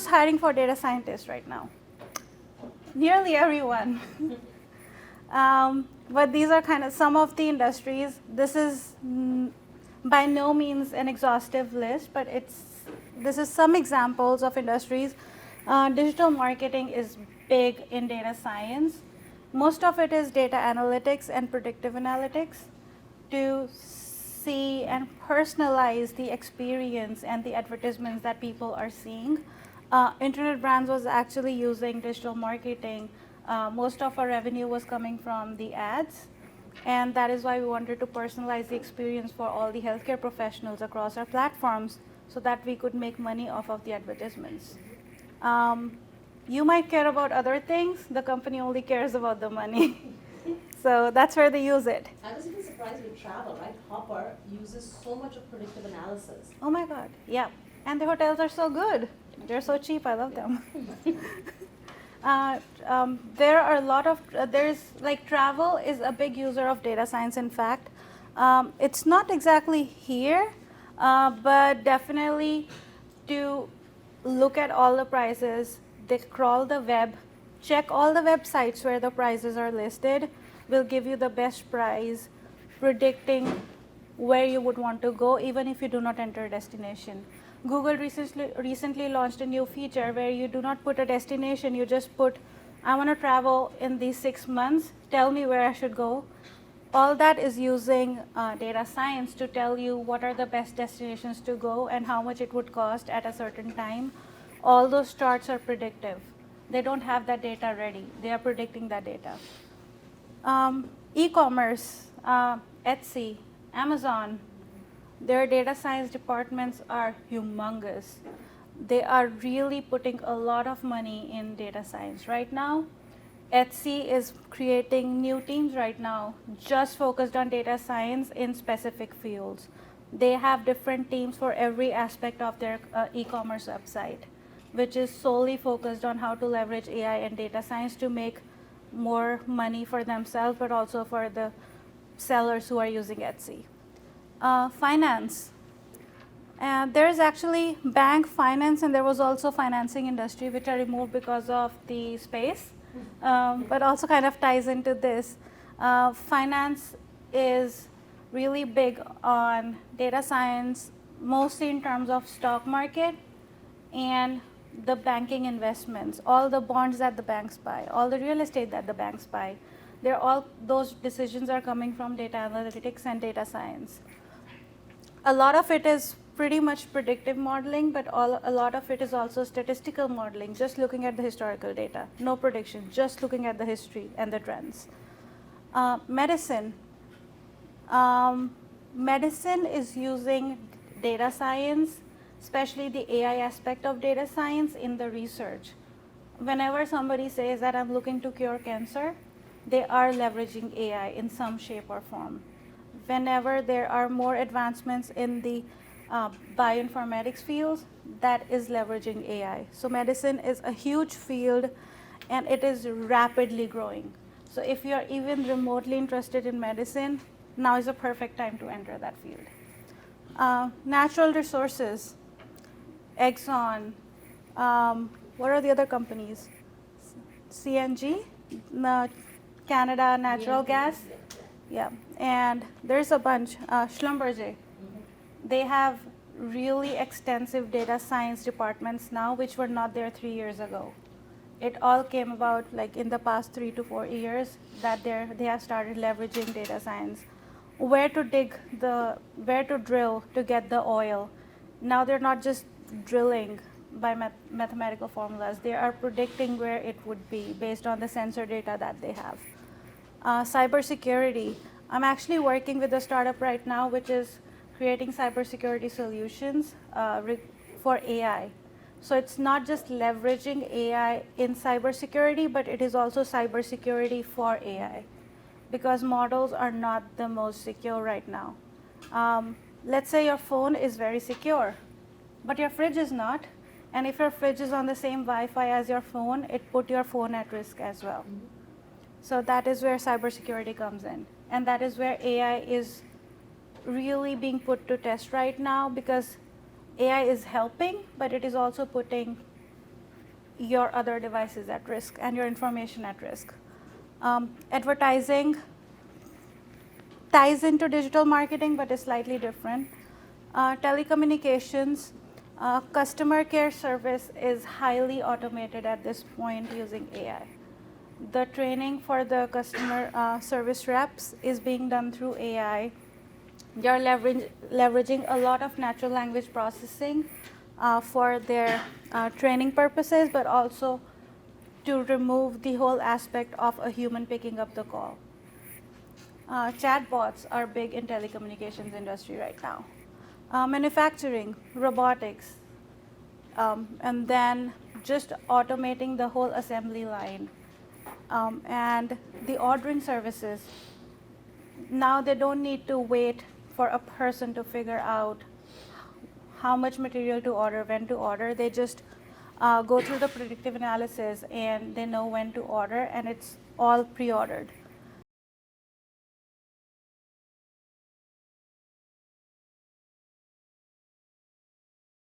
hiring for data scientists right now? Nearly everyone. But these are kind of some of the industries. This is by no means an exhaustive list, but this is some examples of industries. Digital marketing is big in data science. Most of it is data analytics and predictive analytics to see and personalize the experience and the advertisements that people are seeing. Internet brands was actually using digital marketing. Most of our revenue was coming from the ads, and that is why we wanted to personalize the experience for all the healthcare professionals across our platforms so that we could make money off of the advertisements. You might care about other things. The company only cares about the money. So that's where they use it. I was even surprised with travel, right? Hopper uses so much of predictive analysis. Oh my God, yeah. And the hotels are so good. They're so cheap, I love them. There are a lot of, travel is a big user of data science, in fact. It's not exactly here, but definitely to look at all the prices, they crawl the web, check all the websites where the prices are listed, will give you the best price, predicting where you would want to go even if you do not enter a destination. Google recently launched a new feature where you do not put a destination, you just put, I want to travel in these 6 months, tell me where I should go. All that is using data science to tell you what are the best destinations to go and how much it would cost at a certain time. All those charts are predictive. They don't have that data ready. They are predicting that data. E-commerce, Etsy, Amazon, their data science departments are humongous. They are really putting a lot of money in data science right now. Etsy is creating new teams right now just focused on data science in specific fields. They have different teams for every aspect of their e-commerce website, which is solely focused on how to leverage AI and data science to make more money for themselves, but also for the sellers who are using Etsy. Finance. There is actually bank finance, and there was also financing industry, which I removed because of the space, but also kind of ties into this. Finance is really big on data science, mostly in terms of stock market and the banking investments, all the bonds that the banks buy, all the real estate that the banks buy. Those decisions are coming from data analytics and data science. A lot of it is pretty much predictive modeling, but a lot of it is also statistical modeling, just looking at the historical data, no prediction, just looking at the history and the trends. Medicine. Medicine is using data science, especially the AI aspect of data science in the research. Whenever somebody says that I'm looking to cure cancer, they are leveraging AI in some shape or form. Whenever there are more advancements in the bioinformatics fields, that is leveraging AI. So medicine is a huge field, and it is rapidly growing. So if you're even remotely interested in medicine, now is a perfect time to enter that field. Natural resources, Exxon, what are the other companies? CNG, Canada Natural Gas. Yeah, and there's a bunch. Schlumberger, they have really extensive data science departments now, which were not there 3 years ago. It all came about like in the past 3 to 4 years that they have started leveraging data science. Where to drill to get the oil. Now they're not just drilling by mathematical formulas. They are predicting where it would be based on the sensor data that they have. Cybersecurity. I'm actually working with a startup right now which is creating cybersecurity solutions for AI. So it's not just leveraging AI in cybersecurity, but it is also cybersecurity for AI, because models are not the most secure right now. Let's say your phone is very secure, but your fridge is not. And if your fridge is on the same Wi-Fi as your phone, it put your phone at risk as well. So that is where cybersecurity comes in. And that is where AI is really being put to test right now, because AI is helping, but it is also putting your other devices at risk and your information at risk. Advertising ties into digital marketing, but is slightly different. Telecommunications, customer care service is highly automated at this point using AI. The training for the customer service reps is being done through AI. They're leveraging a lot of natural language processing for their training purposes, but also to remove the whole aspect of a human picking up the call. Chatbots are big in telecommunications industry right now. Manufacturing, robotics, and then just automating the whole assembly line. And the ordering services, now they don't need to wait for a person to figure out how much material to order, when to order. They just go through the predictive analysis and they know when to order, and it's all pre-ordered.